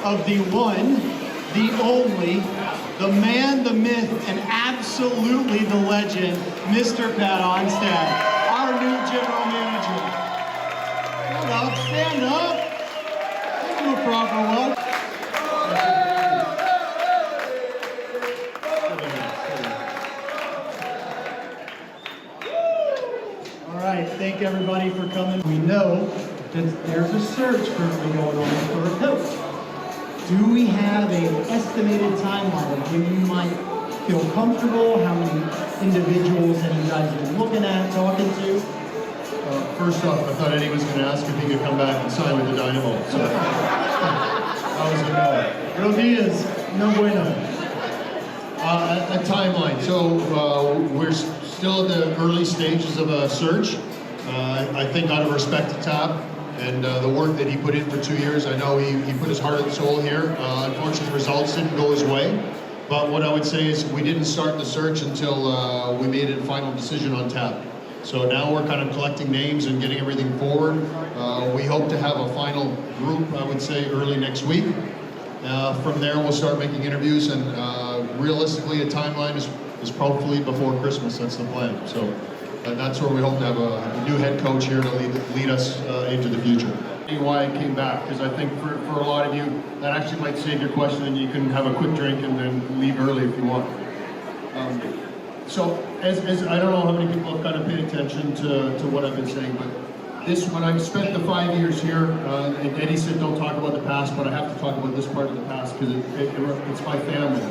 of the one, the only, the man, the myth, and absolutely the legend, Mr. Pat Onstad, our new general manager. Stand up, stand up. Give him a proper one. All right, thank everybody for coming. We know that there's a search currently going on for a coach. Do we have an estimated timeline of when you might feel comfortable? How many individuals have you guys been looking at, talking to? First off, I thought Eddie was going to ask if he could come back and sign with the Dynamo. So I was a no. Real Diaz, no bueno. A timeline. So we're still at the early stages of a search. I think out of respect to Tab and the work that he put in for 2 years, I know he put his heart and soul here. Unfortunately, results didn't go his way. But what I would say is we didn't start the search until we made a final decision on Tab. So now we're kind of collecting names and getting everything forward. We hope to have a final group, I would say, early next week. From there, we'll start making interviews, and realistically, a timeline is probably before Christmas. That's the plan. So that's where we hope to have a new head coach here to lead us into the future. Why I came back, because I think for a lot of you, that actually might save your question, and you can have a quick drink and then leave early if you want. So, as I don't know how many people have kind of paid attention to what I've been saying, but when I spent the 5 years here, and Eddie said don't talk about the past, but I have to talk about this part of the past because it's my family.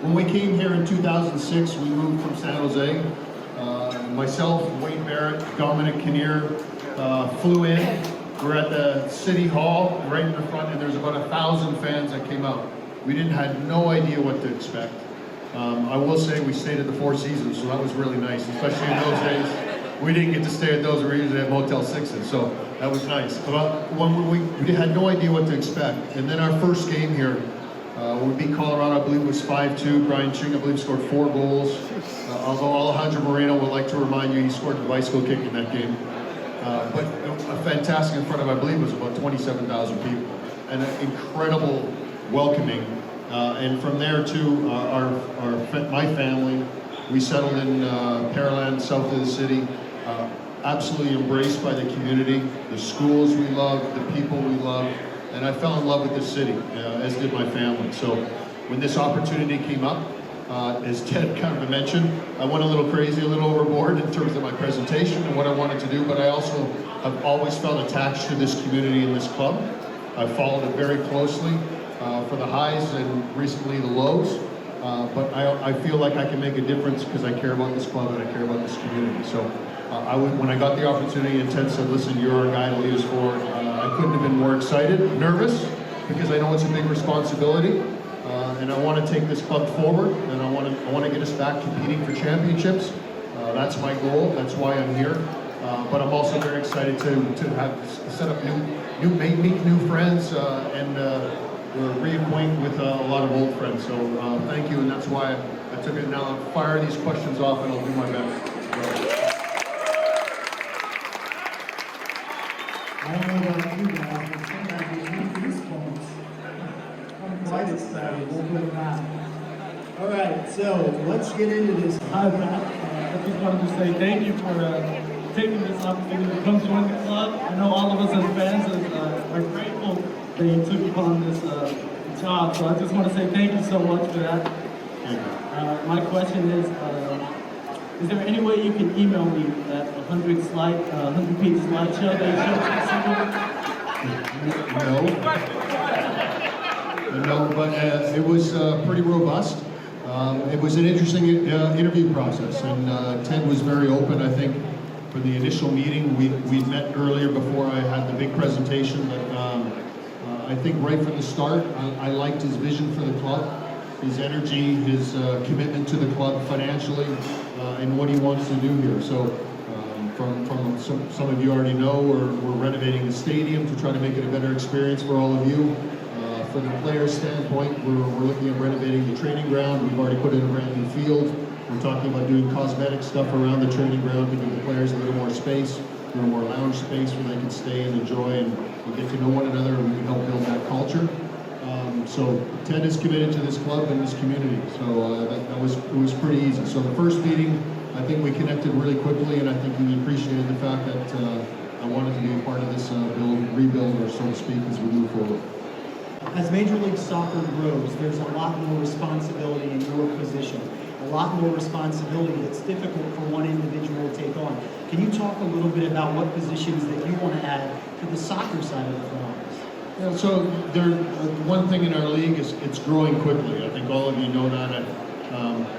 When we came here in 2006, we moved from San Jose. Myself, Wayne Barrett, Dominic Kinnear flew in. We're at the City Hall, right in the front, and there's about 1,000 fans that came out. We had no idea what to expect. I will say we stayed at the Four Seasons, so that was really nice, especially in those days. We didn't get to stay at those, we were usually at Motel 6s, so that was nice. But when we had no idea what to expect. And then our first game here, we beat Colorado, I believe it was 5-2. Brian Ching, I believe, scored 4 goals. Although Alejandro Moreno would like to remind you, he scored the bicycle kick in that game. But a fantastic in front of, I believe it was about 27,000 people. And an incredible welcoming. And from there too, my family, we settled in Pearland, south of the city, absolutely embraced by the community, the schools we love, the people we love, and I fell in love with the city, as did my family. So when this opportunity came up, as Ted kind of mentioned, I went a little crazy, a little overboard in terms of my presentation and what I wanted to do, but I also have always felt attached to this community and this club. I followed it very closely. For the highs and recently the lows, but I feel like I can make a difference because I care about this club and I care about this community. So when I got the opportunity and Ted said, listen, you're our guy to lead us forward, I couldn't have been more excited, nervous, because I know it's a big responsibility, and I want to take this club forward, and I want to get us back competing for championships. That's my goal, that's why I'm here, but I'm also very excited to have set up meet new friends, and we're reacquainted with a lot of old friends, so thank you, and that's why I took it. Now I'll fire these questions off and I'll do my best. I don't know about you guys, but sometimes you need goosebumps. I'm quite excited, we'll put it back. All right, so let's get into this. Hi, Pat. I just wanted to say thank you for taking this opportunity to come join the club. I know all of us as fans are grateful that you took upon this job, so I just want to say thank you so much for that. My question is there any way you can email me that 100-page slideshow that you showed? No, but it was pretty robust. It was an interesting interview process, and Ted was very open. I think for the initial meeting, we met earlier before I had the big presentation, but I think right from the start, I liked his vision for the club, his energy, his commitment to the club financially, and what he wants to do here. So from some of you already know, we're renovating the stadium to try to make it a better experience for all of you. From the players' standpoint, we're looking at renovating the training ground. We've already put in a brand new field. We're talking about doing cosmetic stuff around the training ground to give the players a little more space, a little more lounge space where they can stay and enjoy and get to know one another, and we can help build that culture. So Ted is committed to this club and this community, so it was pretty easy. So the first meeting, I think we connected really quickly, and I think he appreciated the fact that I wanted to be a part of this rebuild, or so to speak, as we move forward. As Major League Soccer grows, there's a lot more responsibility in your position, a lot more responsibility that's difficult for one individual to take on. Can you talk a little bit about what positions that you want to add to the soccer side of the front office? Yeah, so one thing in our league is it's growing quickly. I think all of you know that.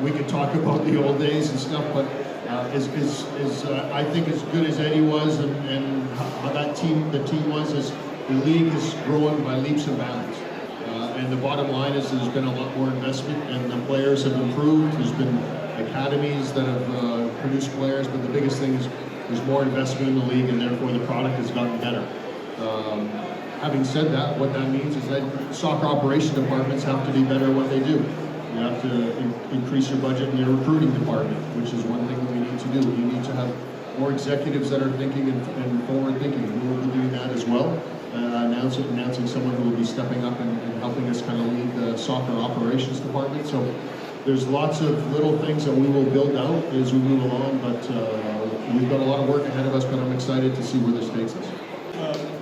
We could talk about the old days and stuff, but I think as good as Eddie was and how the team was, is the league is growing by leaps and bounds. And the bottom line is there's been a lot more investment, and the players have improved. There's been academies that have produced players, but the biggest thing is there's more investment in the league, and therefore the product has gotten better. Having said that, what that means is that soccer operation departments have to be better at what they do. You have to increase your budget in your recruiting department, which is one thing that we need to do. You need to have more executives that are thinking and forward thinking. We will be doing that as well. Announcing someone who will be stepping up and helping us kind of lead the soccer operations department. So there's lots of little things that we will build out as we move along, but we've got a lot of work ahead of us, but I'm excited to see where this takes us.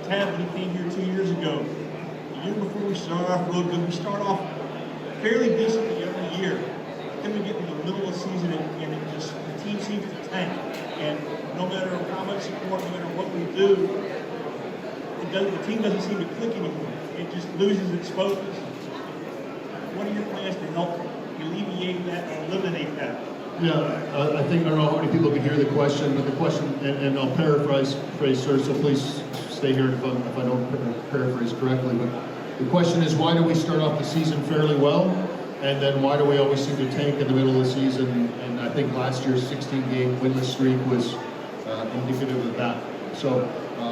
Ted, he came here 2 years ago. The year before we started off real good. We start off fairly decently every year. Then we get to the middle of the season and the team seems to tank. And no matter how much support, no matter what we do, the team doesn't seem to click anymore. It just loses its focus. What are your plans to help alleviate that or eliminate that? Yeah, I think, I don't know how many people can hear the question, but the question, and I'll paraphrase, sir, so please stay here if I don't paraphrase correctly, but the question is, why do we start off the season fairly well, and then why do we always seem to tank in the middle of the season? And I think last year's 16-game winless streak was indicative of that. So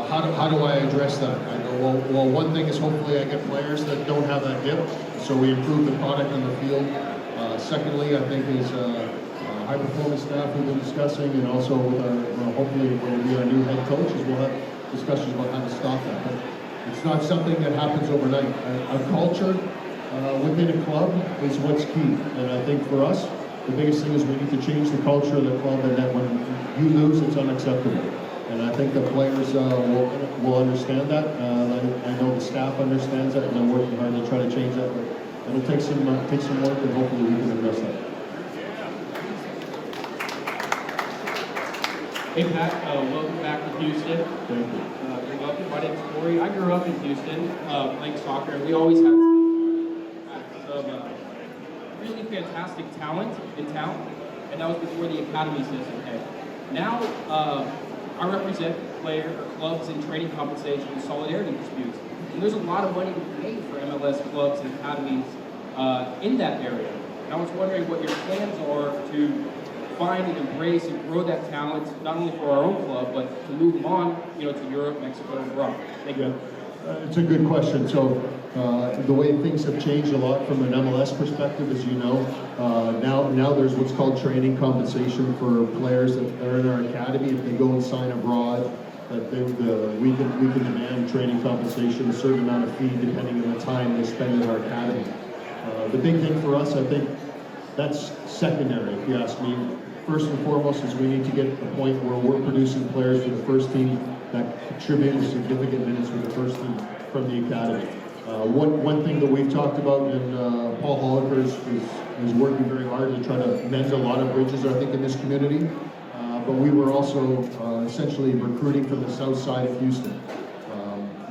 how do I address that? I go, well, one thing is hopefully I get players that don't have that dip, so we improve the product on the field. Secondly, I think is high-performance staff we've been discussing, and also with hopefully when we be our new head coaches, we'll have discussions about how to stop that. But it's not something that happens overnight. A culture within a club is what's key, and I think for us, the biggest thing is we need to change the culture of the club, and that when you lose, it's unacceptable. And I think the players will understand that. I know the staff understands that, and they're working hard to try to change that. But it'll take some work, and hopefully we can address that. Hey Pat, welcome back to Houston. Thank you. You're welcome. My name's Corey. I grew up in Houston playing soccer, and we always had some really fantastic talent in town, and that was before the academy system came. Now, I represent clubs in training compensation and solidarity disputes, and there's a lot of money to be made for MLS clubs and academies in that area. And I was wondering what your plans are to find and embrace and grow that talent, not only for our own club, but to move them on, to Europe, Mexico, and abroad. Thank you. It's a good question. So the way things have changed a lot from an MLS perspective, as you know, now there's what's called training compensation for players that are in our academy. If they go and sign abroad, that we can demand training compensation, a certain amount of fee depending on the time they spend in our academy. The big thing for us, I think, that's secondary, if you ask me. First and foremost is we need to get to the point where we're producing players for the first team that contribute significant minutes for the first team from the academy. One thing that we've talked about, and Paul Holliker is working very hard to try to mend a lot of bridges, I think, in this community. But we were also essentially recruiting from the south side of Houston.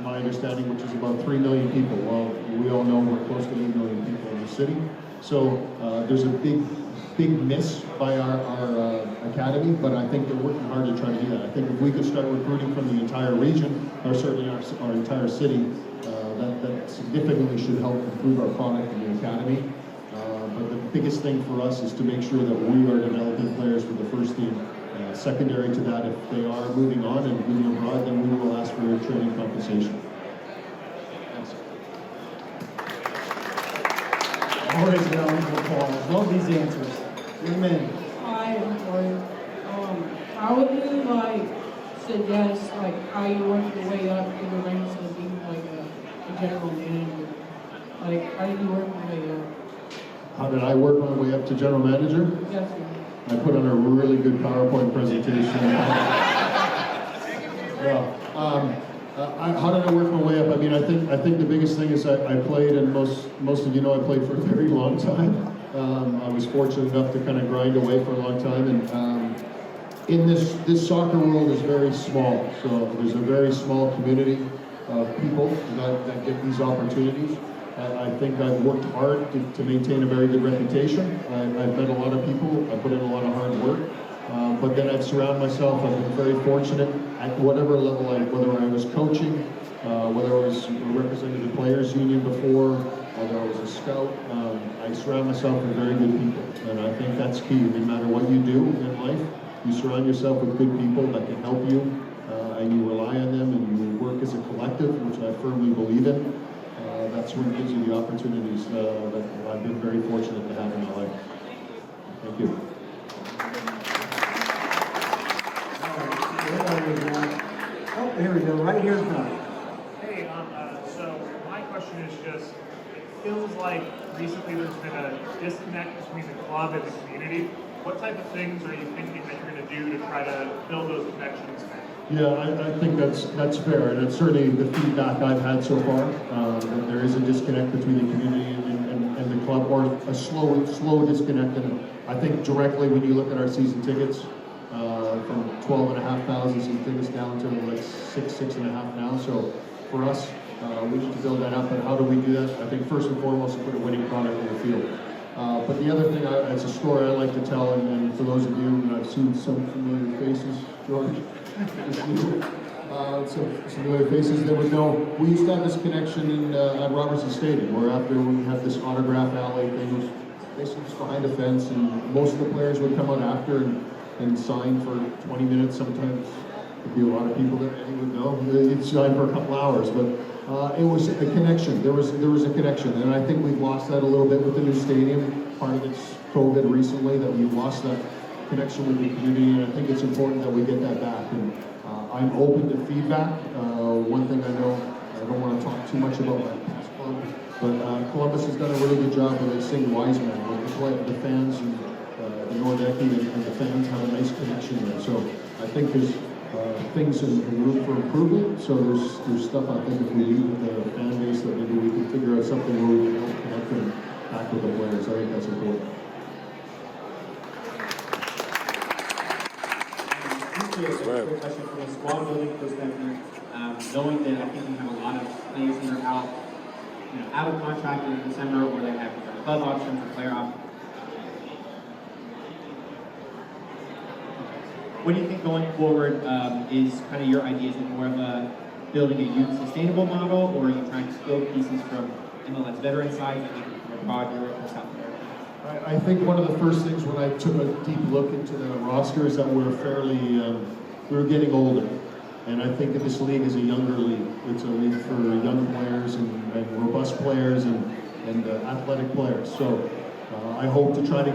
My understanding, which is about 3 million people. Well, we all know we're close to 8 million people in the city. So there's a big miss by our academy, but I think they're working hard to try to do that. I think if we could start recruiting from the entire region, or certainly our entire city, that significantly should help improve our product in the academy. But the biggest thing for us is to make sure that we are developing players for the first team. Secondary to that, if they are moving on and moving abroad, then we will ask for training compensation. Thanks. Always a round of applause. Love these answers. Amen. Hi, I'm Corey. How would you suggest how you work your way up in the ranks of being a general manager? Like, how did you work your way up? How did I work my way up to general manager? Yes, sir. I put on a really good PowerPoint presentation. How did I work my way up? I mean, I think the biggest thing is I played, and most of you know I played for a very long time. I was fortunate enough to kind of grind away for a long time, and in this soccer world is very small. So there's a very small community of people that get these opportunities. I think I've worked hard to maintain a very good reputation. I've met a lot of people. I put in a lot of hard work. But then I've surrounded myself. I've been very fortunate at whatever level, whether I was coaching, whether I was representing the players union before, whether I was a scout. I surround myself with very good people, and I think that's key. No matter what you do in life, you surround yourself with good people that can help you, and you rely on them, and you work as a collective, which I firmly believe in. That's what gives you the opportunities that I've been very fortunate to have in my life. Thank you. Oh, here we go, right here's one. Hey, so my question is just, it feels like recently there's been a disconnect between the club and the community. What type of things are you thinking that you're going to do to try to build those connections back? Yeah, I think that's fair, and it's certainly the feedback I've had so far. That there is a disconnect between the community and the club, or a slow disconnect. And I think directly when you look at our season tickets, from 12,500 season tickets down to like 6.5 now. So for us, we need to build that up. And how do we do that? I think first and foremost, put a winning product on the field. But the other thing, it's a story I like to tell, and for those of you, and I've seen some familiar faces, George, some familiar faces that would know, we used to have this connection at Robertson Stadium, where after we had this autograph alley thing, was basically just behind a fence, and most of the players would come out after and sign for 20 minutes. Sometimes there'd be a lot of people that you would know. You'd sign for a couple hours, but it was a connection. There was a connection, and I think we've lost that a little bit with the new stadium. Part of it's COVID recently, that we've lost that connection with the community, and I think it's important that we get that back. And I'm open to feedback. One thing I know, I don't want to talk too much about my past club, but Columbus has done a really good job with St. Wiseman. The fans and the Nordecki and the fans have a nice connection there. So I think there's things in room for improvement. So there's stuff I think if we meet with the fan base that maybe we can figure out something where we can help connect them back with the players. I think that's important. A quick question from a squad building perspective. Knowing that I think you have a lot of players that are out of contract in December, or they have club options or player options. What do you think going forward is kind of your idea? Is it more of a building a youth sustainable model, or are you trying to steal pieces from MLS veteran sides that you can from abroad, Europe, or South America? I think one of the first things when I took a deep look into the roster is that we're we're getting older. And I think that this league is a younger league. It's a league for young players and robust players and athletic players. So I hope to try to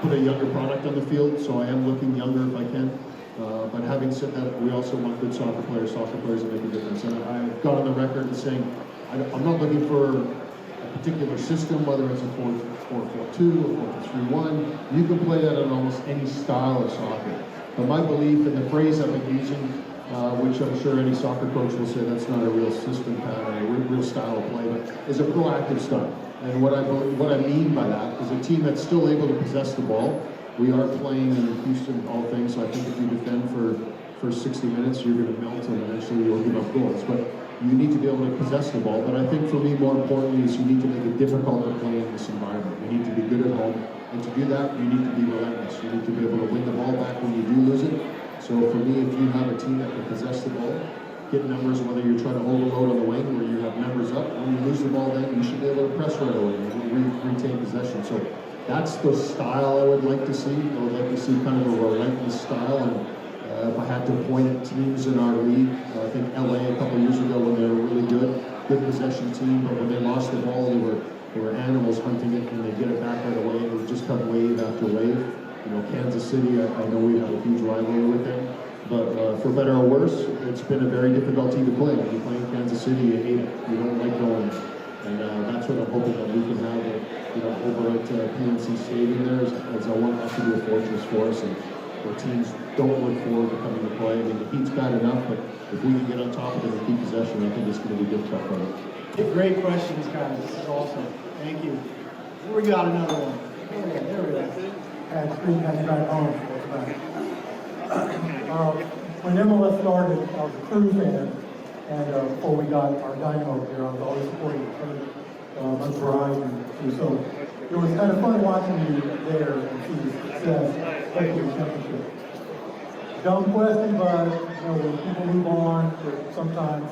put a younger product on the field, so I am looking younger if I can. But having said that, we also want good soccer players that make a difference. And I've got on the record as saying, I'm not looking for a particular system, whether it's a 4-4-2, a 4-3-1. You can play that in almost any style of soccer. But my belief, and the phrase I've been using, which I'm sure any soccer coach will say that's not a real system pattern, a real style of play, but is a proactive style. And what I mean by that is a team that's still able to possess the ball. We are playing in Houston, all things, so I think if you defend for 60 minutes, you're going to melt and eventually you'll give up goals. But you need to be able to possess the ball. But I think for me, more importantly, is you need to make it difficult to play in this environment. You need to be good at home. And to do that, you need to be relentless. You need to be able to win the ball back when you do lose it. So for me, if you have a team that can possess the ball, get numbers, whether you're trying to overload on the wing or you have numbers up, when you lose the ball, then you should be able to press right away and retain possession. So that's the style I would like to see. I would like to see kind of a relentless style. And if I had to point at teams in our league, I think LA a couple years ago when they were really good possession team, but when they lost the ball, they were animals hunting it, and they get it back right away. It would just come wave after wave. Kansas City, I know we have a huge rivalry with them, but for better or worse, it's been a very difficult team to play. When you play in Kansas City, you hate it. You don't like going. And that's what I'm hoping that we can have, over at PNC Stadium there, as I want that to be a fortress for us, and where teams don't look forward to coming to play. I mean, the heat's bad enough, but if we can get on top of it and keep possession, I think it's going to be good stuff for them. Great questions, guys. This is awesome. Thank you. We got another one. There we go. And screen that's back on. When MLS started, I was a Crew fan, and before we got our Dynamo here, I was always supporting the Crew, much Verizon too. So it was kind of fun watching you there and see the success, especially the championship. Dumb question, but when people move on, sometimes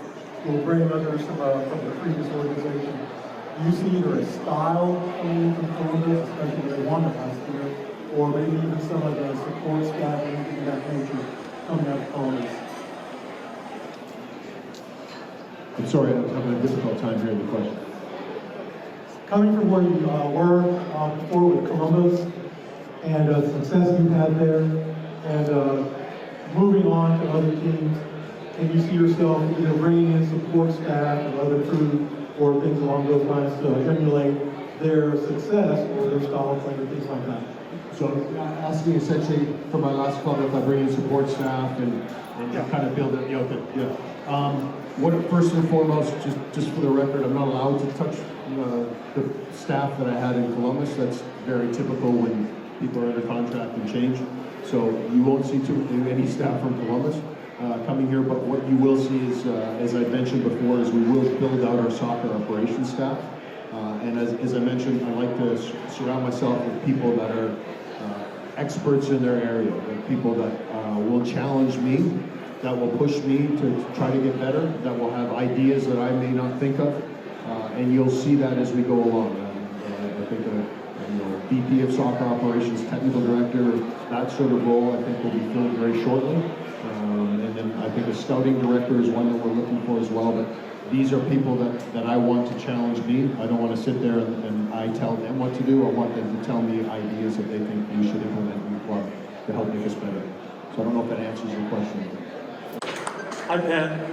we'll bring others from the previous organization. Do you see either a style coming from Columbus, especially they won the past year, or maybe even some of the support staff or anything of that nature coming out of Columbus? I'm sorry, I'm having a difficult time hearing the question. Coming from where you were before with Columbus, and the success you had there, and moving on to other teams, can you see yourself either bringing in support staff or other crew or things along those lines to emulate their success or their style of play or things like that? So asking essentially for my last club if I bring in support staff and kind of build it, first and foremost, just for the record, I'm not allowed to touch the staff that I had in Columbus. That's very typical when people are under contract and change. So you won't see any staff from Columbus coming here, but what you will see is, as I mentioned before, is we will build out our soccer operations staff. And as I mentioned, I like to surround myself with people that are experts in their area, people that will challenge me, that will push me to try to get better, that will have ideas that I may not think of, and you'll see that as we go along. I think VP of soccer operations, technical director, that sort of role I think will be filled very shortly. And then I think a scouting director is one that we're looking for as well. But these are people that I want to challenge me. I don't want to sit there and I tell them what to do. I want them to tell me ideas that they think we should implement in the club to help make us better. So I don't know if that answers your question. Hi, Pat.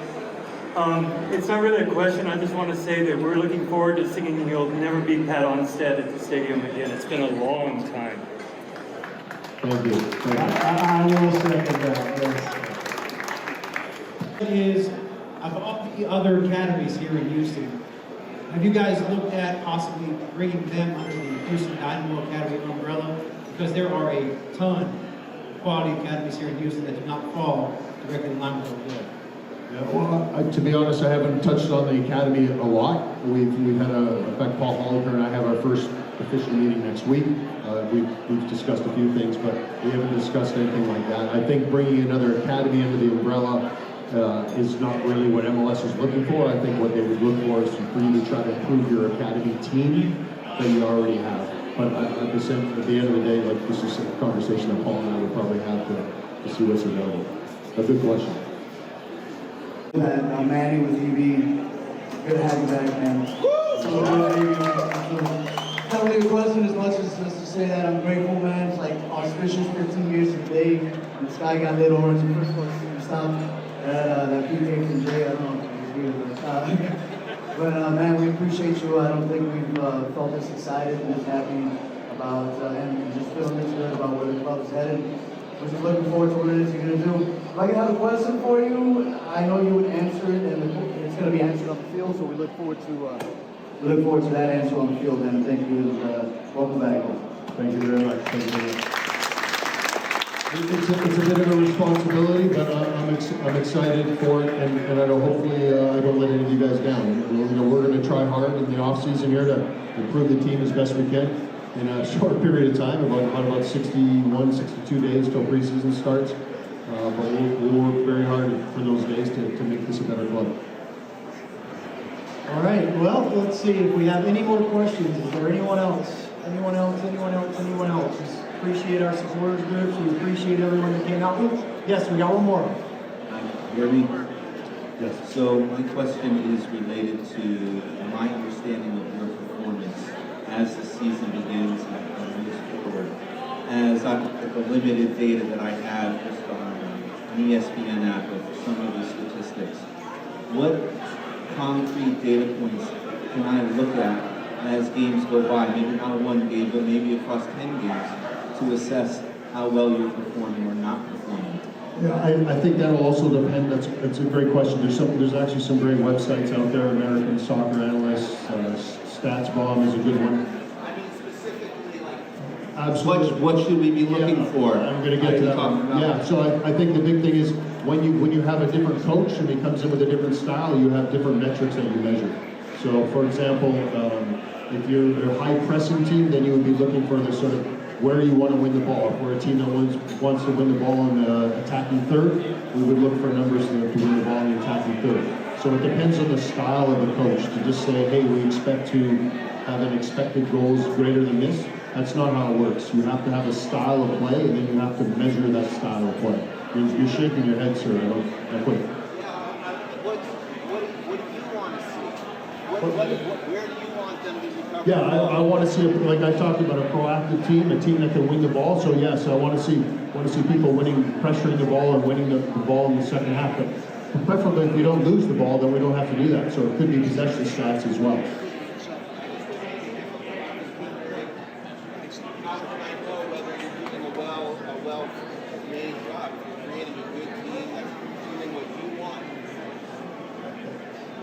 It's not really a question. I just want to say that we're looking forward to singing You'll Never Be Pat Onstad at the stadium again. It's been a long time. Thank you. I will second that, yes. Is about the other academies here in Houston. Have you guys looked at possibly bringing them under the Houston Dynamo Academy umbrella? Because there are a ton of quality academies here in Houston that do not fall directly in line with what we do. Yeah, well, to be honest, I haven't touched on the academy a lot. We've had in fact, Paul Holliker and I have our first official meeting next week. We've discussed a few things, but we haven't discussed anything like that. I think bringing another academy under the umbrella is not really what MLS is looking for. I think what they would look for is for you to try to improve your academy team that you already have. But at the end of the day, like this is a conversation that Paul and I would probably have to see what's available. A good question. Manny with EB. Good to have you back, man. Not really a question as much as just to say that I'm grateful, man. It's like auspicious 15 years today. And the sky got lit orange. The first one stopped that PK from Jay. I don't know if you agree with that. But man, we appreciate you. I don't think we've felt this excited and this happy about and just feeling this good about where the club is headed. We're just looking forward to what it is you're going to do. If I can have a question for you, I know you would answer it, and it's going to be answered on the field, so we look forward to that answer on the field, and thank you. Welcome back. Thank you very much. Thank you very much. It's a bit of a responsibility, but I'm excited for it, and I know hopefully I don't let any of you guys down. We're going to try hard in the off season here to improve the team as best we can in a short period of time, about 61, 62 days till preseason starts. But we'll work very hard for those days to make this a better club. All right, well, let's see if we have any more questions. Is there anyone else? Anyone else? Just appreciate our supporters groups. We appreciate everyone that came out. Yes, we got one more. Hear me? Yes. So my question is related to my understanding of your performance as the season begins and moves forward. As I look at the limited data that I have just on an ESPN app of some of the statistics, what concrete data points can I look at as games go by, maybe not one game, but maybe across 10 games, to assess how well you're performing or not performing? Yeah, I think that'll also depend. That's a great question. There's actually some great websites out there. American Soccer Analysts, StatsBomb is a good one. I mean, specifically, like, Absolutely. what should we be looking for? I'm going to get to that. Yeah, so I think the big thing is when you have a different coach and he comes in with a different style, you have different metrics that you measure. So, for example, if you're a high pressing team, then you would be looking for the sort of where you want to win the ball. If we're a team that wants to win the ball in the attacking third, we would look for numbers to win the ball in the attacking third. So it depends on the style of the coach to just say, hey, we expect to have an expected goals greater than this. That's not how it works. You have to have a style of play, and then you have to measure that style of play. You're shaking your head, sir. I quit. What do you want to see? Where do you want them to become? Yeah, I want to see, like I talked about, a proactive team, a team that can win the ball. So yes, I want to see people winning, pressuring the ball, and winning the ball in the second half. But preferably, if we don't lose the ball, then we don't have to do that. So it could be possession stats as well.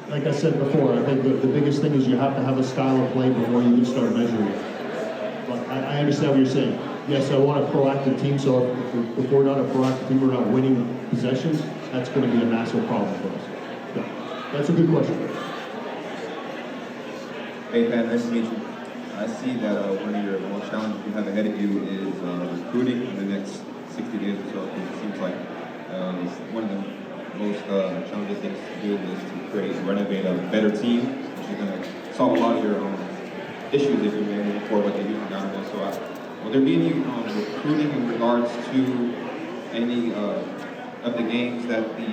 Like I said before, I think the biggest thing is you have to have a style of play before you can start measuring it. But I understand what you're saying. Yes, I want a proactive team, so if we're not a proactive team, we're not winning possessions, that's going to be a massive problem for us. Yeah. That's a good question. Hey, Pat, nice to meet you. I see that one of your most challenges you have ahead of you is recruiting in the next 60 days or so. It seems like one of the most challenging things to do is to create and renovate a better team, which is going to solve a lot of your issues if you're moving forward what they do down there. So will there be any recruiting in regards to any of the games that the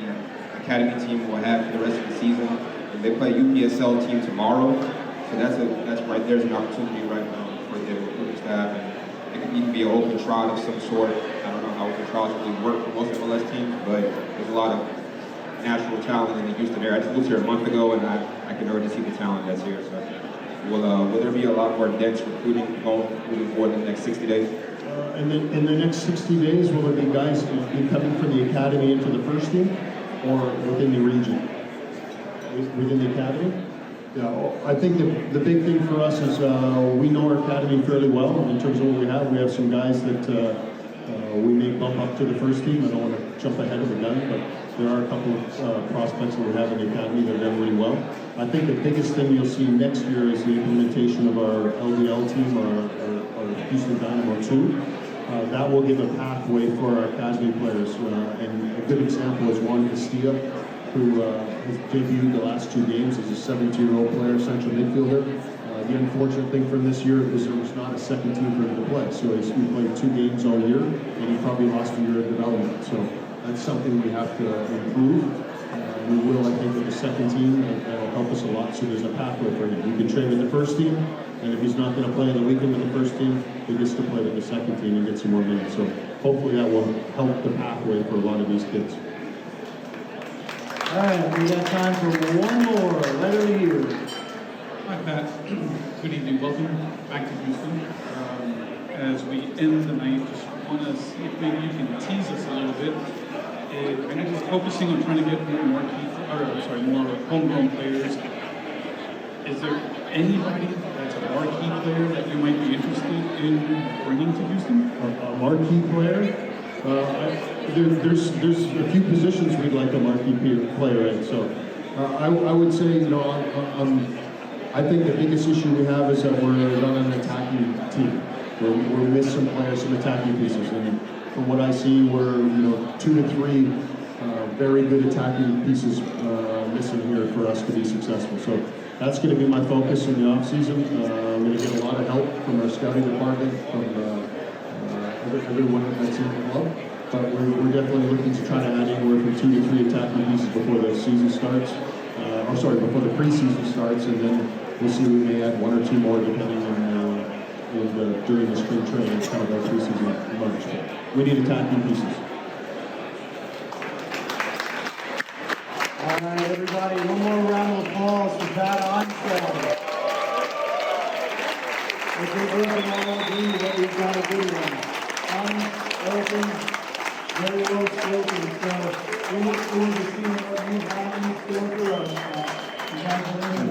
academy team will have for the rest of the season? And they play UPSL team tomorrow, so that's right there's an opportunity right now for the recruiting staff, and it could even be an open trial of some sort. I don't know how open trials really work for most MLS teams, but there's a lot of natural talent in the Houston area. I just moved here a month ago, and I can already see the talent that's here. So, will there be a lot more dense recruiting moving forward in the next 60 days? In the next 60 days, will there be guys coming from the academy into the first team, or within the region? Within the academy? Yeah, I think the big thing for us is we know our academy fairly well in terms of what we have. We have some guys that we may bump up to the first team. I don't want to jump ahead of the gun, but there are a couple of prospects that we have in the academy that have done really well. I think the biggest thing you'll see next year is the implementation of our LDL team, our Houston Dynamo 2. That will give a pathway for our academy players. And a good example is Juan Castilla, who has debuted the last 2 games as a 17-year-old player, central midfielder. The unfortunate thing for him this year is there was not a second team for him to play. So he played 2 games all year, and he probably lost a year of development. So that's something we have to improve. We will, I think, with the second team, and that'll help us a lot. So there's a pathway for him. He can train with the first team, and if he's not going to play on the weekend with the first team, he gets to play with the second team and get some more minutes. So hopefully that will help the pathway for a lot of these kids. All right, we got time for one more. Letter here. Hi, Pat. Good evening. Welcome back to Houston. As we end the night, just want to see if maybe you can tease us a little bit. I know just focusing on trying to get more homegrown players. Is there anybody that's a marquee player that you might be interested in bringing to Houston? A marquee player? There's a few positions we'd like a marquee player in. So I would say, I think the biggest issue we have is that we're not an attacking team. We're missing some players, some attacking pieces, and from what I see, we're 2 to 3 very good attacking pieces missing here for us to be successful. So that's going to be my focus in the off season. I'm going to get a lot of help from our scouting department, from everyone that's in the club. But we're definitely looking to try to add anywhere from 2 to 3 attacking pieces before the season starts. Before the preseason starts, and then we'll see. We may add 1 or 2 more depending on during the spring training, kind of our preseason March. But we need attacking pieces. All right, everybody, one more round of applause for Pat Onstad. It's been working all agree that we've got a good one. Honest, open, very well spoken. So we look forward to seeing what you have in store for us. Congratulations.